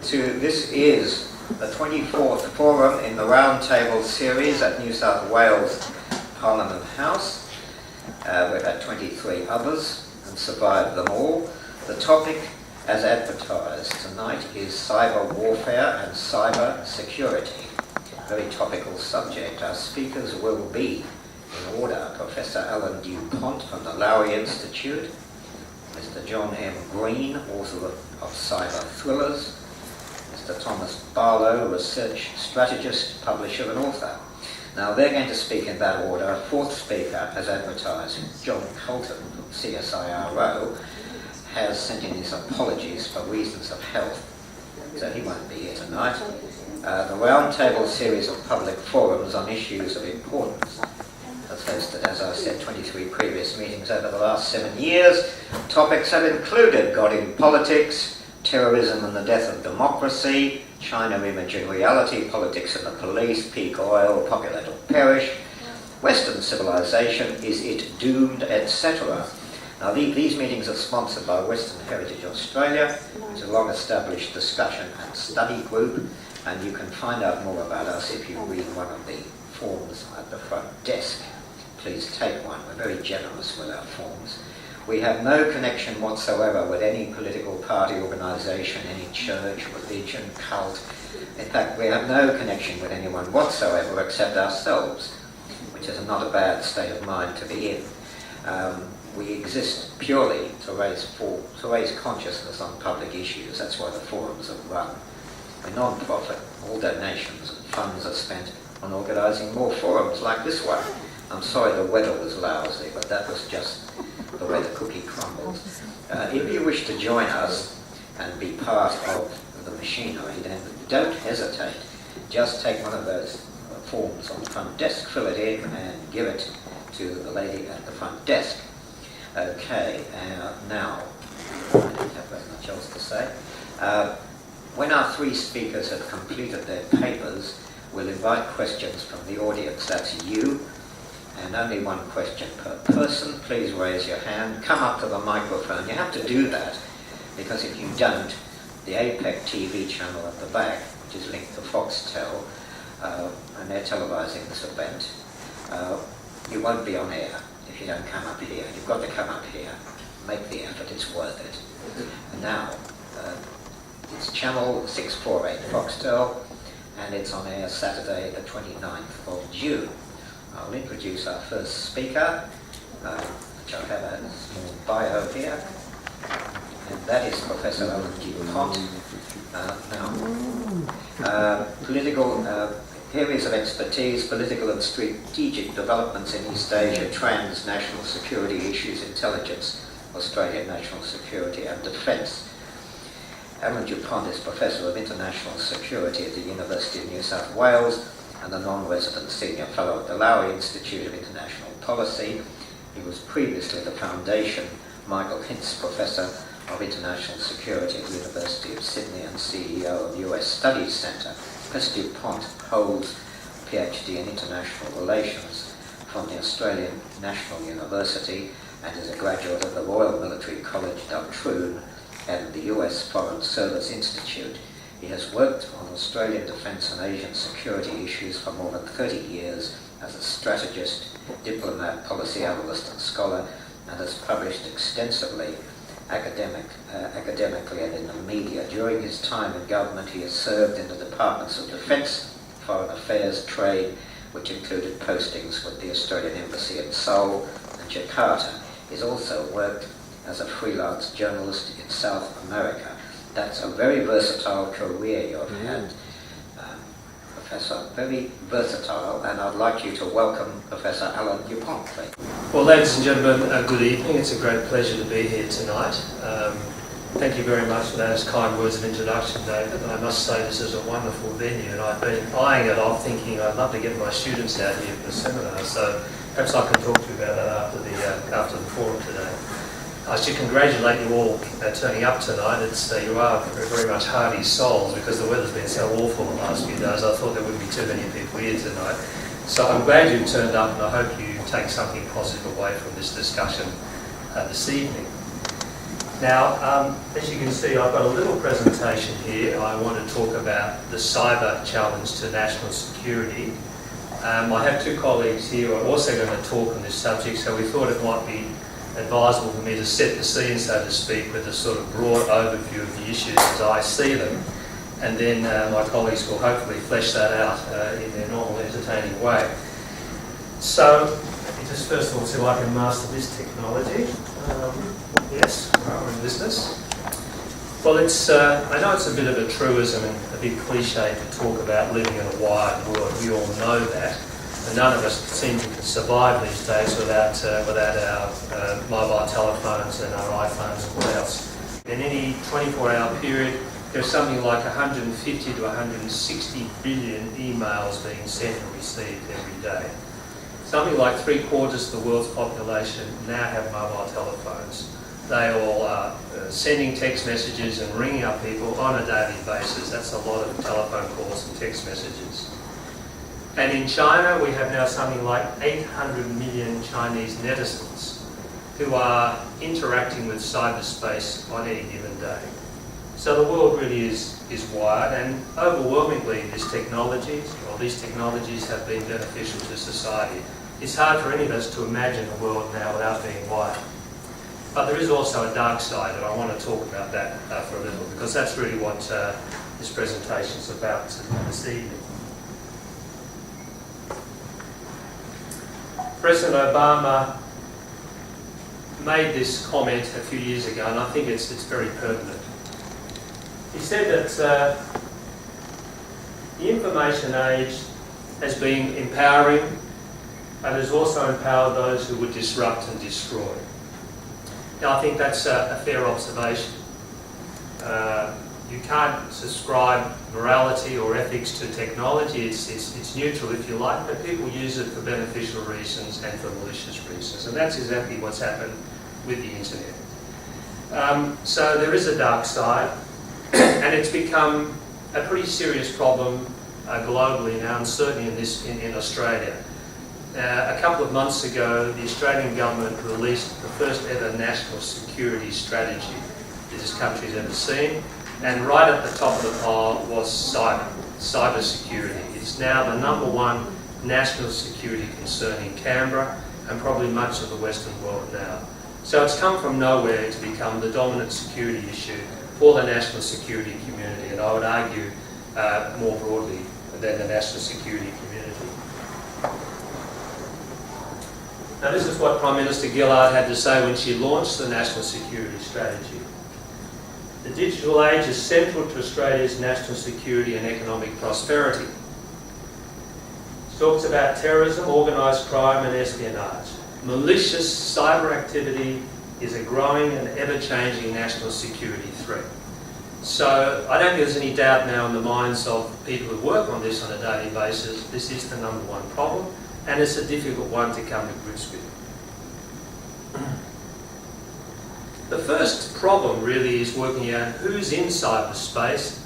This is the 24th forum in the Roundtable series at New South Wales Parliament House. We've had 23 others and survived them all. The topic, as advertised tonight, is cyber warfare and cyber security. Very topical subject. Our speakers will be, in order, Professor Alan Dupont from the Lowy Institute, Mr. John M. Green, author of Cyber Thrillers, Mr. Thomas Barlow, research strategist, publisher and author. Now they're going to speak in that order. Fourth speaker, as advertised, John Colton from CSIRO, has sent in his apologies for reasons of health, so he won't be here tonight. The Roundtable series of public forums on issues of importance has hosted, as I said, 23 previous meetings over the last 7 years. Topics have included God in politics, terrorism and the death of democracy, China imaging reality, politics and the police, peak oil, populate or perish, Western civilization, is it doomed, etc. Now these meetings are sponsored by Western Heritage Australia. It's a long-established discussion and study group, and you can find out more about us if you read one of the forms at the front desk. Please take one. We're very generous with our forms. We have no connection whatsoever with any political party, organisation, any church, religion, cult. In fact, we have no connection with anyone whatsoever except ourselves, which is not a bad state of mind to be in. We exist purely to raise consciousness on public issues. That's why the forums are run. We're non-profit. All donations and funds are spent on organising more forums like this one. I'm sorry the weather was lousy, but that was just the way the cookie crumbles. If you wish to join us and be part of the machinery, then don't hesitate. Just take one of those forms on the front desk, fill it in and give it to the lady at the front desk. Okay, now, I don't have very much else to say. When our three speakers have completed their papers, we'll invite questions from the audience. That's you. And only one question per person. Please raise your hand. Come up to the microphone. You have to do that because if you don't, the APEC TV channel at the back, which is linked to Foxtel, and they're televising this event, you won't be on air if you don't come up here. You've got to come up here. Make the effort. It's worth it. And now, it's channel 648 Foxtel, and it's on air Saturday the 29th of June. I'll introduce our first speaker, which I have a small bio here, and that is Professor Alan Dupont. Political areas of expertise, political and strategic developments in East Asia, transnational security issues, intelligence, Australian national security and defence. Alan Dupont is Professor of International Security at the University of New South Wales and a non-resident senior fellow at the Lowy Institute of International Policy. He was previously the Foundation Michael Hintz Professor of International Security at the University of Sydney and CEO of US Studies Centre. Professor Dupont holds a PhD in International Relations from the Australian National University and is a graduate of the Royal Military College Daltroon and the US Foreign Service Institute. He has worked on Australian defence and Asian security issues for more than 30 years as a strategist, diplomat, policy analyst and scholar, and has published extensively academically and in the media. During his time in government, he has served in the Departments of Defence, Foreign Affairs, Trade, which included postings with the Australian Embassy in Seoul and Jakarta. He's also worked as a freelance journalist in South America. That's a very versatile career you've had, Professor. Very versatile, and I'd like you to welcome Professor Alan Dupont, please. Well, ladies and gentlemen, good evening. It's a great pleasure to be here tonight. Thank you very much for those kind words of introduction, David. I must say this is a wonderful venue, and I've been eyeing it off thinking I'd love to get my students out here for the seminar, so perhaps I can talk to you about that after the forum today. I should congratulate you all turning up tonight. You are very much hardy souls because the weather's been so awful the last few days. I thought there wouldn't be too many people here tonight. So I'm glad you turned up, and I hope you take something positive away from this discussion this evening. Now, as you can see, I've got a little presentation here. I want to talk about the cyber challenge to national security. I have two colleagues here who are also going to talk on this subject, so we thought it might be advisable for me to set the scene, so to speak, with a sort of broad overview of the issues as I see them, and then my colleagues will hopefully flesh that out in their normal, entertaining way. So, let me just first of all see if I can master this technology. Yes, we're in business. Well, I know it's a bit of a truism and a bit cliche to talk about living in a wired world. We all know that. And none of us seem to survive these days without our mobile telephones and our iPhones and what else. In any 24-hour period, there's something like 150 to 160 billion emails being sent and received every day. Something like 3/4 of the world's population now have mobile telephones. They all are sending text messages and ringing up people on a daily basis. That's a lot of telephone calls and text messages. And in China, we have now something like 800 million Chinese netizens who are interacting with cyberspace on any given day. So the world really is wired, and overwhelmingly these technologies have been beneficial to society. It's hard for any of us to imagine a world now without being wired. But there is also a dark side, and I want to talk about that for a little, because that's really what this presentation is about this evening. President Obama made this comment a few years ago, and I think it's very pertinent. He said that the information age has been empowering, but has also empowered those who would disrupt and destroy. Now, I think that's a fair observation. You can't subscribe morality or ethics to technology. It's neutral, if you like, but people use it for beneficial reasons and for malicious reasons. And that's exactly what's happened with the internet. So there is a dark side, and it's become a pretty serious problem globally now, and certainly in Australia. A couple of months ago, the Australian government released the first ever national security strategy that this country's ever seen, and right at the top of the pile was cyber security. It's now the #1 national security concern in Canberra and probably much of the Western world now. So it's come from nowhere to become the dominant security issue for the national security community, and I would argue more broadly than the national security community. Now, this is what Prime Minister Gillard had to say when she launched the National Security Strategy. The digital age is central to Australia's national security and economic prosperity. She talks about terrorism, organised crime and espionage. Malicious cyber activity is a growing and ever-changing national security threat. So I don't think there's any doubt now in the minds of people who work on this on a daily basis, this is the #1 problem, and it's a difficult one to come to grips with. The first problem really is working out who's in cyberspace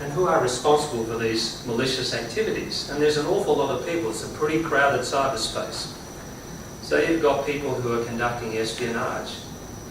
and who are responsible for these malicious activities. And there's an awful lot of people. It's a pretty crowded cyberspace. So you've got people who are conducting espionage,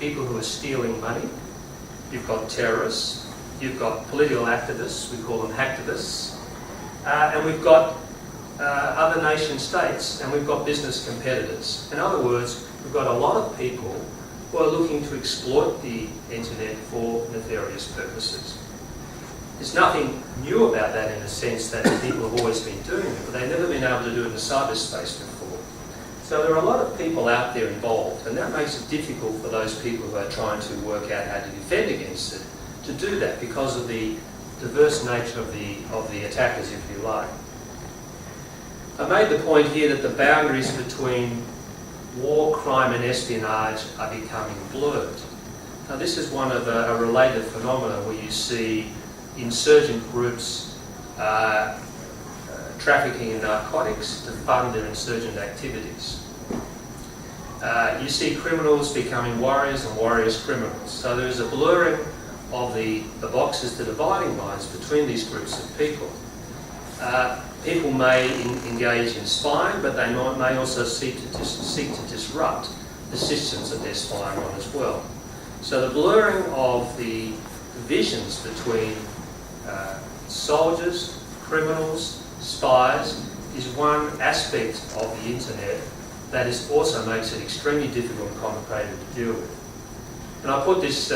people who are stealing money, you've got terrorists, you've got political activists, we call them hacktivists, and we've got other nation states, and we've got business competitors. In other words, we've got a lot of people who are looking to exploit the internet for nefarious purposes. There's nothing new about that in the sense that people have always been doing it, but they've never been able to do it in the cyberspace before. So there are a lot of people out there involved, and that makes it difficult for those people who are trying to work out how to defend against it to do that because of the diverse nature of the attackers, if you like. I made the point here that the boundaries between war, crime and espionage are becoming blurred. Now, this is one of a related phenomena where you see insurgent groups trafficking in narcotics to fund their insurgent activities. You see criminals becoming warriors and warriors criminals. So there is a blurring of the boxes, the dividing lines between these groups of people. People may engage in spying, but they may also seek to disrupt the systems that they're spying on as well. So the blurring of the divisions between soldiers, criminals, spies is one aspect of the internet that also makes it extremely difficult and complicated to deal with. And I put this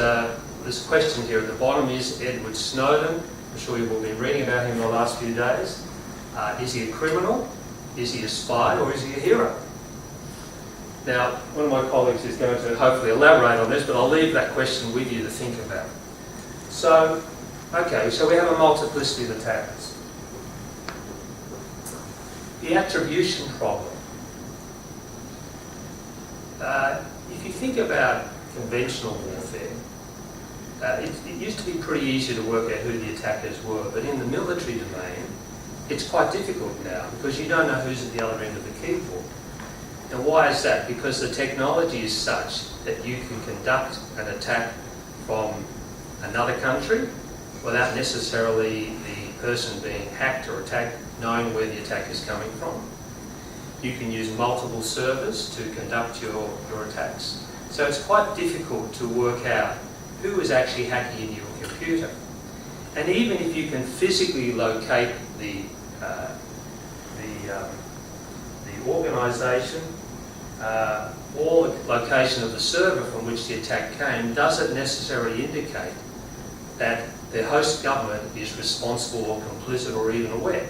question here at the bottom: is Edward Snowden, I'm sure you've all been reading about him in the last few days, is he a criminal, is he a spy, or is he a hero? Now, one of my colleagues is going to hopefully elaborate on this, but I'll leave that question with you to think about. So, okay, so we have a multiplicity of attackers. The attribution problem. If you think about conventional warfare, it used to be pretty easy to work out who the attackers were, but in the military domain, it's quite difficult now because you don't know who's at the other end of the keyboard. And why is that? Because the technology is such that you can conduct an attack from another country without necessarily the person being hacked or attacked knowing where the attack is coming from. You can use multiple servers to conduct your attacks. So it's quite difficult to work out who is actually hacking into your computer. And even if you can physically locate the organisation or the location of the server from which the attack came, doesn't necessarily indicate that the host government is responsible or complicit or even aware.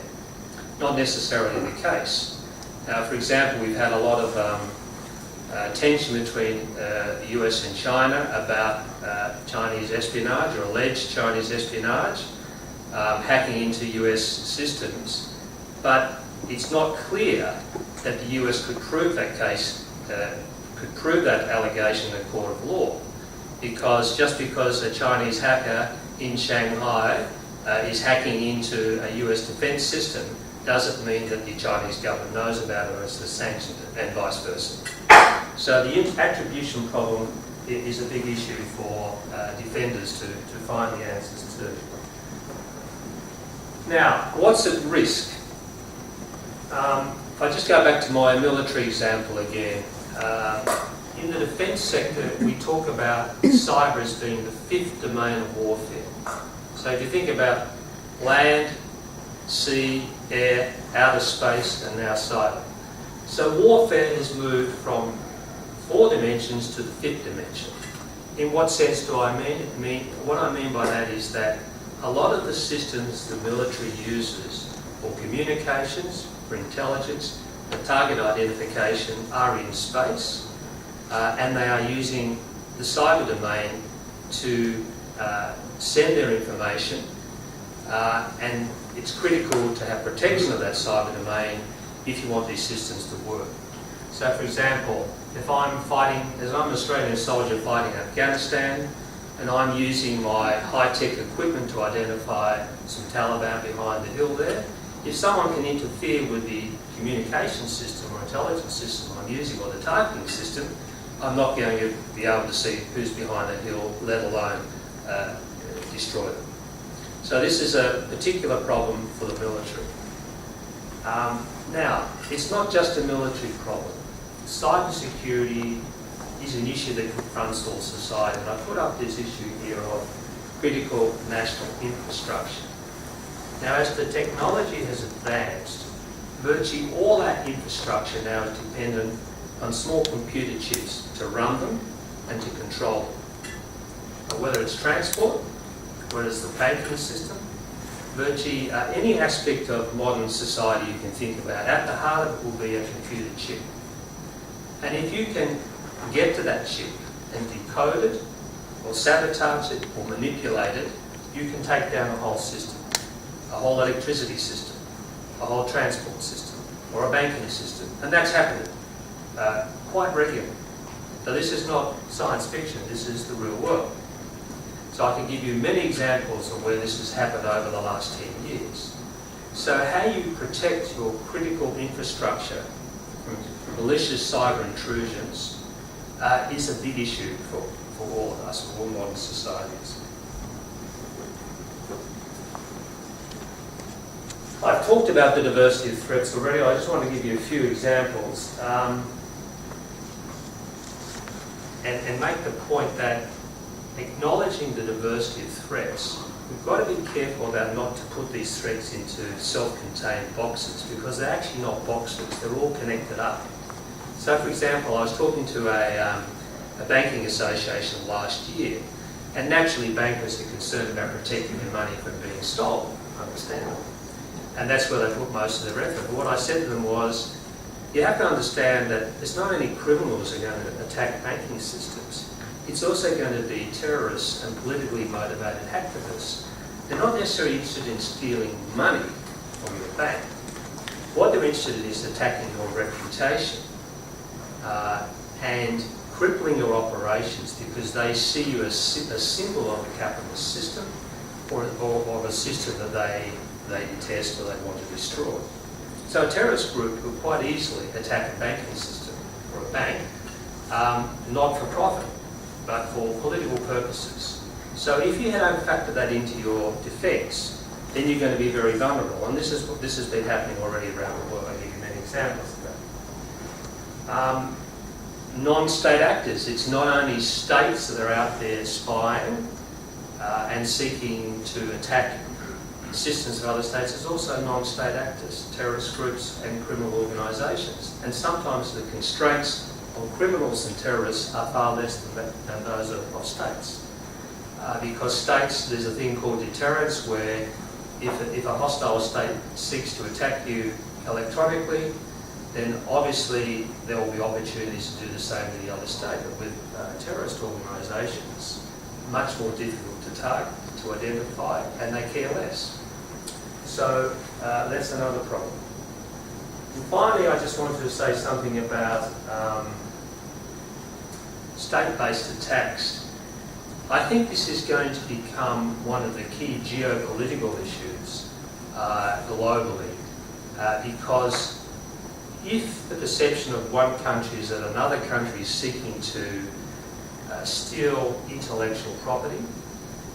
Not necessarily the case. Now, for example, we've had a lot of tension between the US and China about Chinese espionage or alleged Chinese espionage, hacking into US systems. But it's not clear that the US could prove that case, could prove that allegation in a court of law. Because just because a Chinese hacker in Shanghai is hacking into a US defence system doesn't mean that the Chinese government knows about it or is sanctioned it, and vice versa. So the attribution problem is a big issue for defenders to find the answers to. Now, what's at risk? If I just go back to my military example again, in the defence sector we talk about cyber as being the fifth domain of warfare. So if you think about land, sea, air, outer space, and now cyber. So warfare has moved from 4 dimensions to the 5th dimension. In what sense do I mean? What I mean by that is that a lot of the systems the military uses for communications, for intelligence, for target identification are in space, and they are using the cyber domain to send their information, and it's critical to have protection of that cyber domain if you want these systems to work. So, for example, if I'm fighting, as I'm an Australian soldier fighting Afghanistan, and I'm using my high-tech equipment to identify some Taliban behind the hill there, if someone can interfere with the communication system or intelligence system I'm using, or the targeting system, I'm not going to be able to see who's behind the hill, let alone destroy them. So this is a particular problem for the military. Now, it's not just a military problem. Cybersecurity is an issue that confronts all society, and I put up this issue here of critical national infrastructure. Now, as the technology has advanced, virtually all that infrastructure now is dependent on small computer chips to run them and to control them. Now, whether it's transport, whether it's the banking system, virtually any aspect of modern society you can think about, at the heart of it will be a computer chip. And if you can get to that chip and decode it, or sabotage it, or manipulate it, you can take down a whole system, a whole electricity system, a whole transport system, or a banking system. And that's happening quite regularly. So this is not science fiction, this is the real world. So I can give you many examples of where this has happened over the last 10 years. So how you protect your critical infrastructure from malicious cyber intrusions is a big issue for all of us, for all modern societies. I've talked about the diversity of threats already. I just want to give you a few examples and make the point that acknowledging the diversity of threats, we've got to be careful about not to put these threats into self-contained boxes, because they're actually not boxes, they're all connected up. So for example, I was talking to a banking association last year, and naturally bankers are concerned about protecting their money from being stolen, understandable. And that's where they put most of their effort. But what I said to them was, you have to understand that it's not only criminals who are going to attack banking systems, it's also going to be terrorists and politically motivated activists. They're not necessarily interested in stealing money from your bank. What they're interested in is attacking your reputation and crippling your operations, because they see you as a symbol of a capitalist system or of a system that they detest or they want to destroy. So a terrorist group will quite easily attack a banking system or a bank, not for profit, but for political purposes. So if you haven't factored that into your defence, then you're going to be very vulnerable. And this has been happening already around the world. I'll give you many examples of that. Non-state actors. It's not only states that are out there spying and seeking to attack systems of other states, there's also non-state actors, terrorist groups and criminal organisations. And sometimes the constraints on criminals and terrorists are far less than those of states. Because states, there's a thing called deterrence, where if a hostile state seeks to attack you electronically, then obviously there will be opportunities to do the same to the other state. But with terrorist organisations, much more difficult to target, to identify, and they care less. So that's another problem. And finally, I just wanted to say something about state-based attacks. I think this is going to become one of the key geopolitical issues globally, because if the perception of one country is that another country is seeking to steal intellectual property,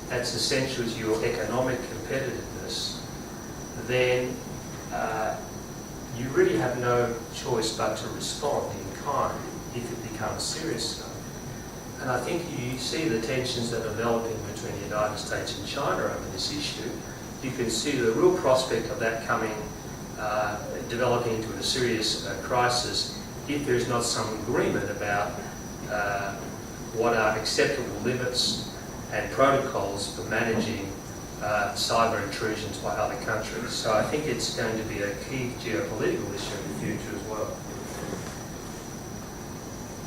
that's essential to your economic competitiveness, then you really have no choice but to respond in kind if it becomes serious enough. And I think you see the tensions that are developing between the United States and China over this issue. You can see the real prospect of that developing into a serious crisis if there is not some agreement about what are acceptable limits and protocols for managing cyber intrusions by other countries. So I think it's going to be a key geopolitical issue in the future as well.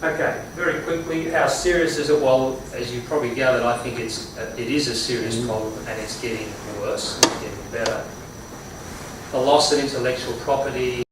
Okay, very quickly, how serious is it? Well, as you probably gathered, I think it is a serious problem, and it's getting worse, it's getting better. The loss of intellectual property